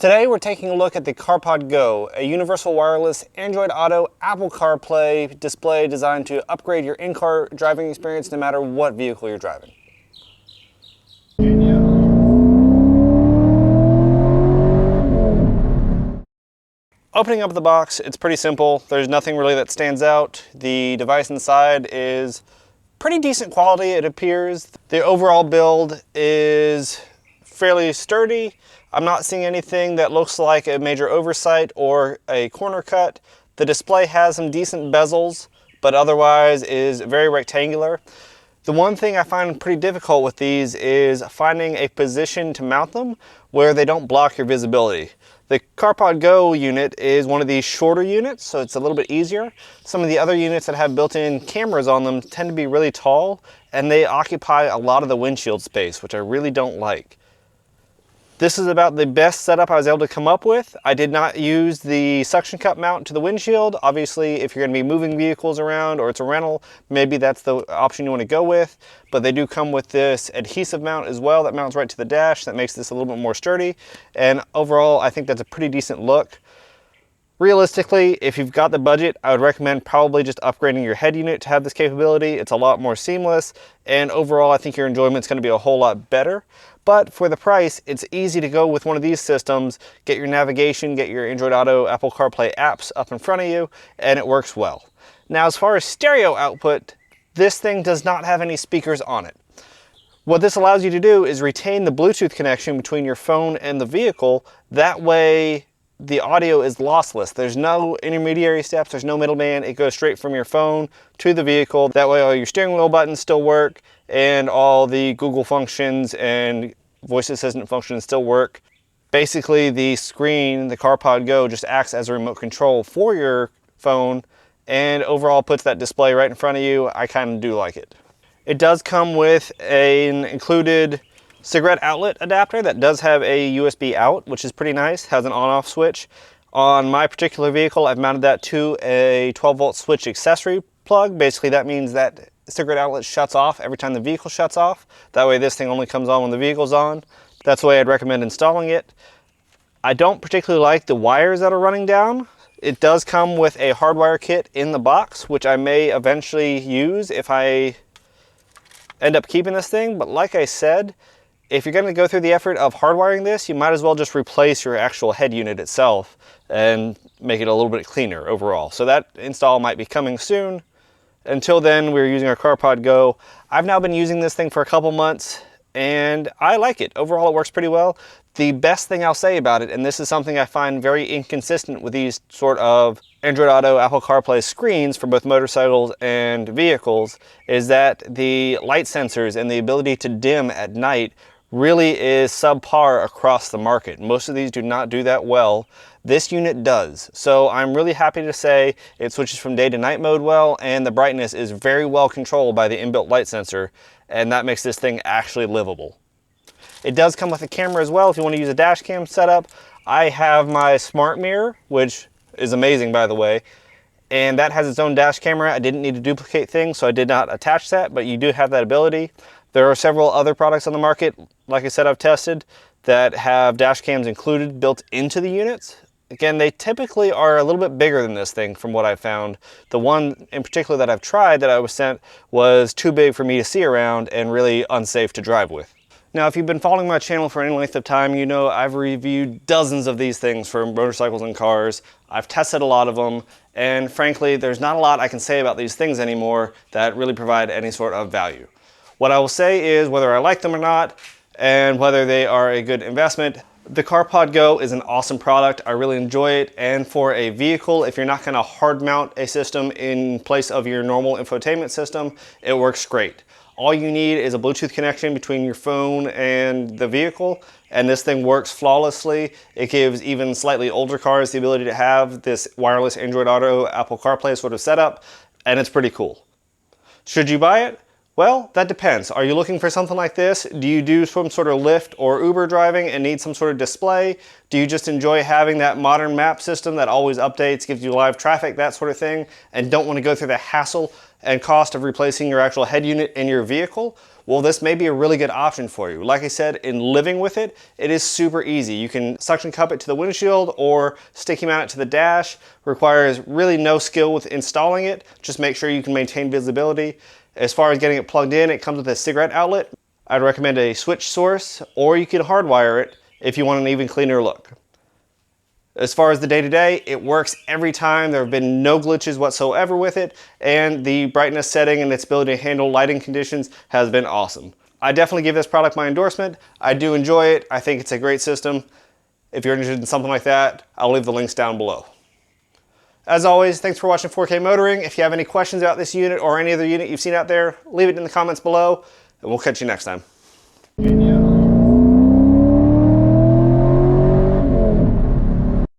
Today we're taking a look at the CarpodGo, a universal wireless Android Auto Apple CarPlay display designed to upgrade your in-car driving experience no matter what vehicle you're driving. Opening up the box, it's pretty simple. There's nothing really that stands out. The device inside is pretty decent quality, it appears. The overall build is fairly sturdy. I'm not seeing anything that looks like a major oversight or a corner cut. The display has some decent bezels, but otherwise is very rectangular. The one thing I find pretty difficult with these is finding a position to mount them where they don't block your visibility. The CarpodGo unit is one of these shorter units, so it's a little bit easier. Some of the other units that have built-in cameras on them tend to be really tall, and they occupy a lot of the windshield space, which I really don't like. This is about the best setup I was able to come up with. I did not use the suction cup mount to the windshield. Obviously, if you're going to be moving vehicles around or it's a rental, maybe that's the option you want to go with. But they do come with this adhesive mount as well that mounts right to the dash. That makes this a little bit more sturdy. And overall, I think that's a pretty decent look. Realistically, if you've got the budget, I would recommend probably just upgrading your head unit to have this capability. It's a lot more seamless, and overall, I think your enjoyment's going to be a whole lot better. But for the price, it's easy to go with one of these systems, get your navigation, get your Android Auto Apple CarPlay apps up in front of you, and it works well. Now, as far as stereo output, this thing does not have any speakers on it. What this allows you to do is retain the Bluetooth connection between your phone and the vehicle. That way, the audio is lossless. There's no intermediary steps, there's no middleman. It goes straight from your phone to the vehicle. That way all your steering wheel buttons still work and all the Google functions and voice assistant functions still work. Basically, the screen, the CarpodGo, just acts as a remote control for your phone and overall puts that display right in front of you. I kind of do like it. It does come with an included cigarette outlet adapter that does have a USB out, which is pretty nice, has an on-off switch. On my particular vehicle, I've mounted that to a 12-volt switch accessory plug. Basically, that means that cigarette outlet shuts off every time the vehicle shuts off. That way this thing only comes on when the vehicle's on. That's the way I'd recommend installing it. I don't particularly like the wires that are running down. It does come with a hardwire kit in the box, which I may eventually use if I end up keeping this thing. But like I said, if you're going to go through the effort of hardwiring this, you might as well just replace your actual head unit itself and make it a little bit cleaner overall. So that install might be coming soon. Until then, we're using our CarpodGo. I've now been using this thing for a couple months and I like it. Overall, it works pretty well. The best thing I'll say about it, and this is something I find very inconsistent with these sort of Android Auto Apple CarPlay screens for both motorcycles and vehicles, is that the light sensors and the ability to dim at night really is subpar across the market. Most of these do not do that well. This unit does. So I'm really happy to say it switches from day to night mode well, and the brightness is very well controlled by the inbuilt light sensor, and that makes this thing actually livable. It does come with a camera as well if you want to use a dash cam setup. I have my smart mirror, which is amazing by the way, and that has its own dash camera. I didn't need to duplicate things, so I did not attach that, but you do have that ability. There are several other products on the market, like I said, I've tested, that have dash cams included built into the units. Again, they typically are a little bit bigger than this thing from what I found. The one in particular that I've tried that I was sent was too big for me to see around and really unsafe to drive with. Now, if you've been following my channel for any length of time, you know I've reviewed dozens of these things for motorcycles and cars. I've tested a lot of them, and frankly, there's not a lot I can say about these things anymore that really provide any sort of value. What I will say is whether I like them or not, and whether they are a good investment, the CarpodGo is an awesome product. I really enjoy it, and for a vehicle, if you're not going to hard mount a system in place of your normal infotainment system, it works great. All you need is a Bluetooth connection between your phone and the vehicle, and this thing works flawlessly. It gives even slightly older cars the ability to have this wireless Android Auto Apple CarPlay sort of setup, and it's pretty cool. Should you buy it? Well, that depends. Are you looking for something like this? Do you do some sort of Lyft or Uber driving and need some sort of display? Do you just enjoy having that modern map system that always updates, gives you live traffic, that sort of thing, and don't want to go through the hassle and cost of replacing your actual head unit in your vehicle, well, this may be a really good option for you. Like I said, in living with it, it is super easy. You can suction cup it to the windshield or sticky mount it to the dash. Requires really no skill with installing it. Just make sure you can maintain visibility. As far as getting it plugged in, it comes with a cigarette outlet. I'd recommend a switch source, or you can hardwire it if you want an even cleaner look. As far as the day-to-day, it works every time. There have been no glitches whatsoever with it, and the brightness setting and its ability to handle lighting conditions has been awesome. I definitely give this product my endorsement. I do enjoy it. I think it's a great system. If you're interested in something like that, I'll leave the links down below. As always, thanks for watching 4K Motoring. If you have any questions about this unit or any other unit you've seen out there, leave it in the comments below, and we'll catch you next time.